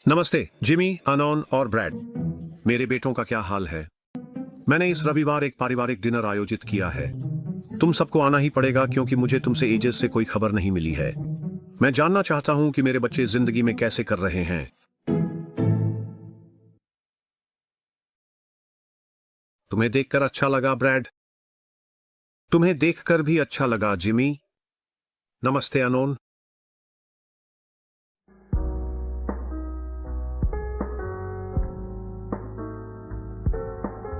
नमस्ते Jimmy, unknown और bread. मेरे बेटों का क्या हाल है? मैंने इस रविवार एक पारिवारिक डिनर आयोजित किया है। तुम सबको आना ही पड़ेगा क्योंकि मुझे तुमसे एजेस से कोई खबर नहीं मिली है। मैं जानना चाहता हूं कि मेरे बच्चे जिंदगी में कैसे कर रहे हैं। तुम्हें देखकर अच्छा लगा ब्रैड। तुम्हें देखकर भी अच्छा लगा जिमी। नमस्ते अनोन।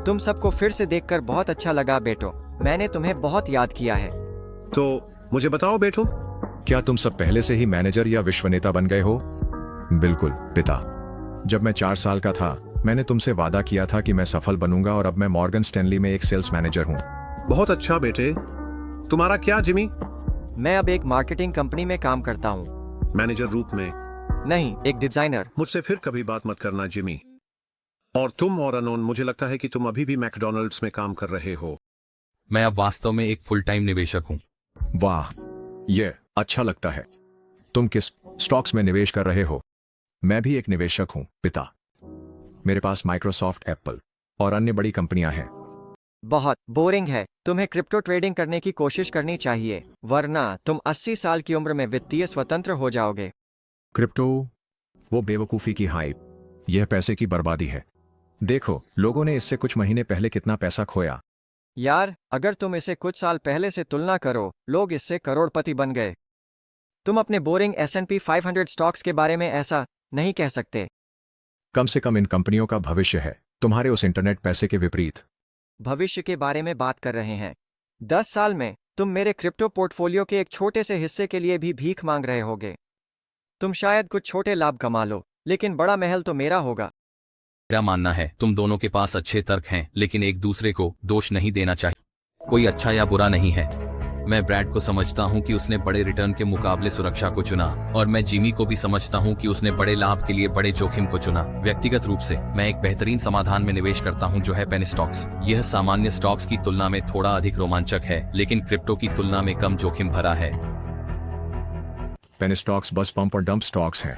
तुम सबको फिर से देखकर बहुत अच्छा लगा बेटो। मैंने तुम्हें बहुत याद किया है। तो मुझे बताओ बेटो। क्या तुम सब पहले से ही मैनेजर या विश्व नेता बन गए हो? बिल्कुल पिता। जब मैं 4 साल का था मैंने तुमसे वादा किया था कि मैं सफल बनूंगा और अब मैं मॉर्गन स्टैनली में एक सेल्स मैनेजर हूँ। बहुत अच्छा बेटे। तुम्हारा क्या जिमी? मैं अब एक मार्केटिंग कंपनी में काम करता हूँ। मैनेजर रूप में? नहीं, एक डिजाइनर। मुझसे फिर कभी बात मत करना जिमी। और तुम और अनोन, मुझे लगता है कि तुम अभी भी मैकडॉनल्ड्स में काम कर रहे हो। मैं अब वास्तव में एक फुल टाइम निवेशक हूँ। वाह, ये अच्छा लगता है। तुम किस स्टॉक्स में निवेश कर रहे हो? मैं भी एक निवेशक हूँ पिता। मेरे पास माइक्रोसॉफ्ट, एप्पल और अन्य बड़ी कंपनियां हैं। बहुत बोरिंग है। तुम्हें क्रिप्टो ट्रेडिंग करने की कोशिश करनी चाहिए, वरना तुम 80 साल की उम्र में वित्तीय स्वतंत्र हो जाओगे। क्रिप्टो? वो बेवकूफी की हाइप। यह पैसे की बर्बादी है। देखो, लोगों ने इससे कुछ महीने पहले कितना पैसा खोया। यार, अगर तुम इसे कुछ साल पहले से तुलना करो, लोग इससे करोड़पति बन गए। तुम अपने बोरिंग S&P 500 स्टॉक्स के बारे में ऐसा नहीं कह सकते। कम से कम इन कंपनियों का भविष्य है, तुम्हारे उस इंटरनेट पैसे के विपरीत। भविष्य के बारे में बात कर रहे हैं। 10 साल में तुम मेरे क्रिप्टो पोर्टफोलियो के एक छोटे से हिस्से के लिए भी भीख मांग रहे होगे। तुम शायद कुछ छोटे लाभ कमा लो, लेकिन बड़ा महल तो मेरा होगा। मेरा मानना है तुम दोनों के पास अच्छे तर्क हैं, लेकिन एक दूसरे को दोष नहीं देना चाहिए। कोई अच्छा या बुरा नहीं है। मैं ब्रैड को समझता हूं कि उसने बड़े रिटर्न के मुकाबले सुरक्षा को चुना, और मैं जिमी को भी समझता हूं कि उसने बड़े लाभ के लिए बड़े जोखिम को चुना। व्यक्तिगत रूप से मैं एक बेहतरीन समाधान में निवेश करता हूं, जो है पेनी स्टॉक्स। यह सामान्य स्टॉक्स की तुलना में थोड़ा अधिक रोमांचक है, लेकिन क्रिप्टो की तुलना में कम जोखिम भरा है। पेनी स्टॉक्स बस पंप और डंप स्टॉक्स हैं।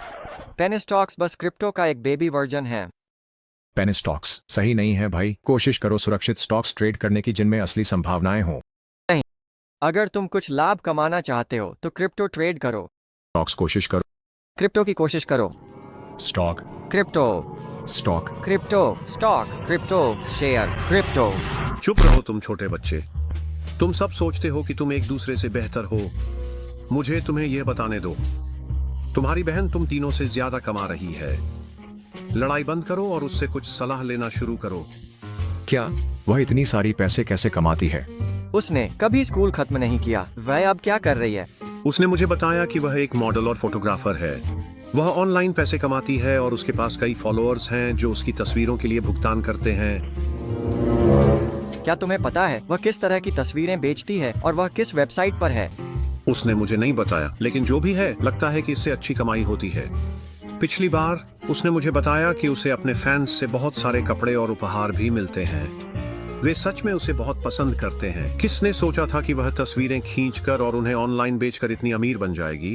पेनी स्टॉक्स बस क्रिप्टो का एक बेबी वर्जन है। पेनी स्टॉक्स सही नहीं है भाई। कोशिश करो सुरक्षित स्टॉक्स ट्रेड करने की जिनमें असली संभावनाएं हो। अगर तुम कुछ लाभ कमाना चाहते हो तो क्रिप्टो ट्रेड करो। स्टॉक्स कोशिश करो। क्रिप्टो की कोशिश करो। Stock, crypto stock, crypto stock, crypto share, crypto. चुप रहो तुम छोटे बच्चे। तुम सब सोचते हो कि तुम एक दूसरे से बेहतर हो। मुझे तुम्हें यह बताने दो, तुम्हारी बहन तुम तीनों से ज्यादा कमा रही है। लड़ाई बंद करो और उससे कुछ सलाह लेना शुरू करो। क्या वह इतनी सारी पैसे कैसे कमाती है? उसने कभी स्कूल खत्म नहीं किया। वह अब क्या कर रही है? उसने मुझे बताया कि वह एक मॉडल और फोटोग्राफर है। वह ऑनलाइन पैसे कमाती है और उसके पास कई फॉलोअर्स हैं जो उसकी तस्वीरों के लिए भुगतान करते हैं। क्या तुम्हें पता है वह किस तरह की तस्वीरें बेचती है और वह किस वेबसाइट पर है? उसने मुझे नहीं बताया, लेकिन जो भी है, लगता है कि इससे अच्छी कमाई होती है। पिछली बार उसने मुझे बताया कि उसे अपने फैंस से बहुत सारे कपड़े और उपहार भी मिलते हैं। वे सच में उसे बहुत पसंद करते हैं। किसने सोचा था कि वह तस्वीरें खींचकर और उन्हें ऑनलाइन बेचकर इतनी अमीर बन जाएगी?